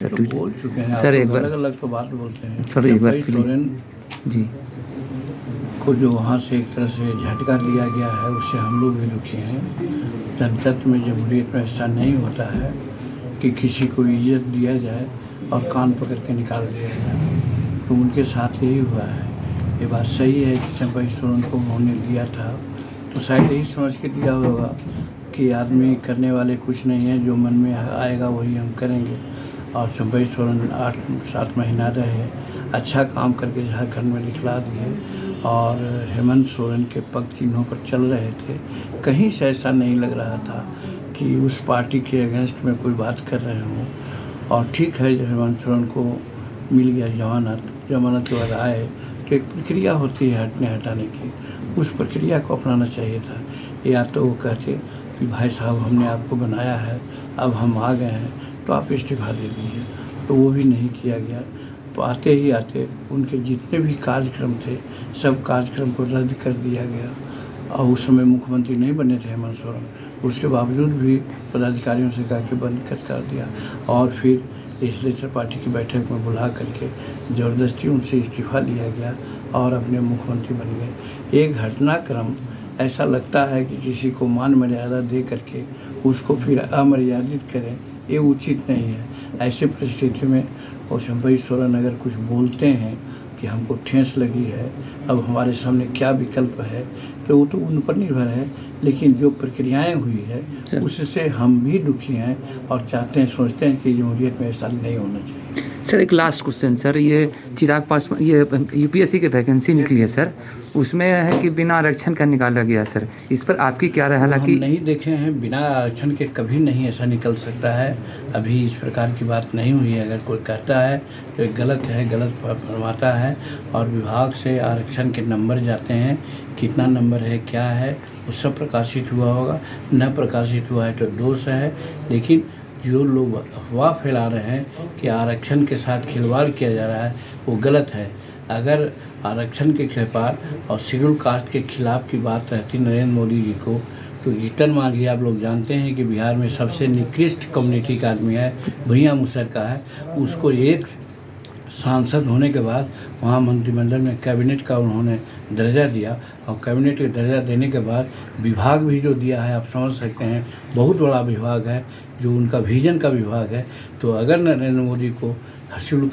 Sir तो बोल चुके हैं सर, आप एक बार अलग अलग तो बात बोलते हैं सर, एक बार भाई प्लीज सोरेन जी को जो वहाँ से एक तरह से झटका दिया गया है उससे हम लोग भी दुखी हैं। जनतंत्र में जमहूरियत में ऐसा नहीं होता है कि किसी को इज्जत दिया जाए और कान पकड़ के निकाल दिया जाए, तो उनके साथ यही हुआ है। ये बात सही है कि चंपई सोरेन को उन्होंने लिया था तो शायद यही समझ के दिया होगा कि आदमी करने वाले कुछ नहीं है, जो मन में आएगा वही हम करेंगे। और चंपई सोरेन 8-7 महीना रहे, अच्छा काम करके झारखंड में दिखला दिए और हेमंत सोरेन के पग चिन्हों पर चल रहे थे। कहीं से ऐसा नहीं लग रहा था कि उस पार्टी के अगेंस्ट में कोई बात कर रहे हों। और ठीक है, जब हेमंत सोरेन को मिल गया जमानत के बाद आए तो एक प्रक्रिया होती है हटने हटाने की, उस प्रक्रिया को अपनाना चाहिए था। या तो वो कहते कि भाई साहब हमने आपको बनाया है, अब हम आ गए हैं तो आप इस्तीफा दे दीजिए, तो वो भी नहीं किया गया। तो आते ही आते उनके जितने भी कार्यक्रम थे सब कार्यक्रम को रद्द कर दिया गया। और उस समय मुख्यमंत्री नहीं बने थे हेमंत सोरेन, उसके बावजूद भी पदाधिकारियों से कहा कि बंद कर दिया और फिर लेजिस्लेचर पार्टी की बैठक में बुला करके ज़बरदस्ती उनसे इस्तीफा लिया गया और अपने मुख्यमंत्री बन गए। एक घटनाक्रम ऐसा लगता है कि किसी को मान मर्यादा दे करके उसको फिर अमर्यादित करें, ये उचित नहीं है। ऐसे परिस्थिति में और चंपई सोरेन अगर कुछ बोलते हैं कि हमको ठेस लगी है, अब हमारे सामने क्या विकल्प है, तो वो तो उन पर निर्भर है। लेकिन जो प्रक्रियाएं हुई है उससे हम भी दुखी हैं और चाहते हैं, सोचते हैं कि जमहूरियत में ऐसा नहीं होना चाहिए। सर, एक लास्ट क्वेश्चन सर, ये चिराग पासवान, ये यूपीएससी की वैकेंसी निकली है सर, उसमें है कि बिना आरक्षण का निकाला गया सर, इस पर आपकी क्या राय है? हालांकि हम नहीं देखे हैं, बिना आरक्षण के कभी नहीं ऐसा निकल सकता है। अभी इस प्रकार की बात नहीं हुई है। अगर कोई कहता है तो ये गलत है, गलत फरमाता है। और विभाग से आरक्षण के नंबर जाते हैं, कितना नंबर है, क्या है, वो सब प्रकाशित हुआ होगा। न प्रकाशित हुआ है तो दोष है। लेकिन जो लोग अफवाह फैला रहे हैं कि आरक्षण के साथ खिलवाड़ किया जा रहा है, वो गलत है। अगर आरक्षण के खिलाफ और शेड्यूल कास्ट के खिलाफ की बात रहती नरेंद्र मोदी जी को, तो जीतन मांझी आप लोग जानते हैं कि बिहार में सबसे निकृष्ट कम्युनिटी का आदमी है, भैया मुसर का है। उसको एक सांसद होने के बाद वहाँ मंत्रिमंडल में कैबिनेट का उन्होंने दर्जा दिया और कैबिनेट का दर्जा देने के बाद विभाग भी जो दिया है, आप समझ सकते हैं बहुत बड़ा विभाग है, जो उनका विजन का विभाग है। तो अगर नरेंद्र मोदी को शेड्यूल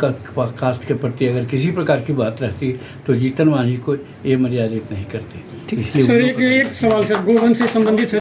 कास्ट के प्रति अगर किसी प्रकार की बात रहती तो जीतन मांझी को ये मर्यादित नहीं करते। सर, एक सवाल सर, गोवंश से संबंधित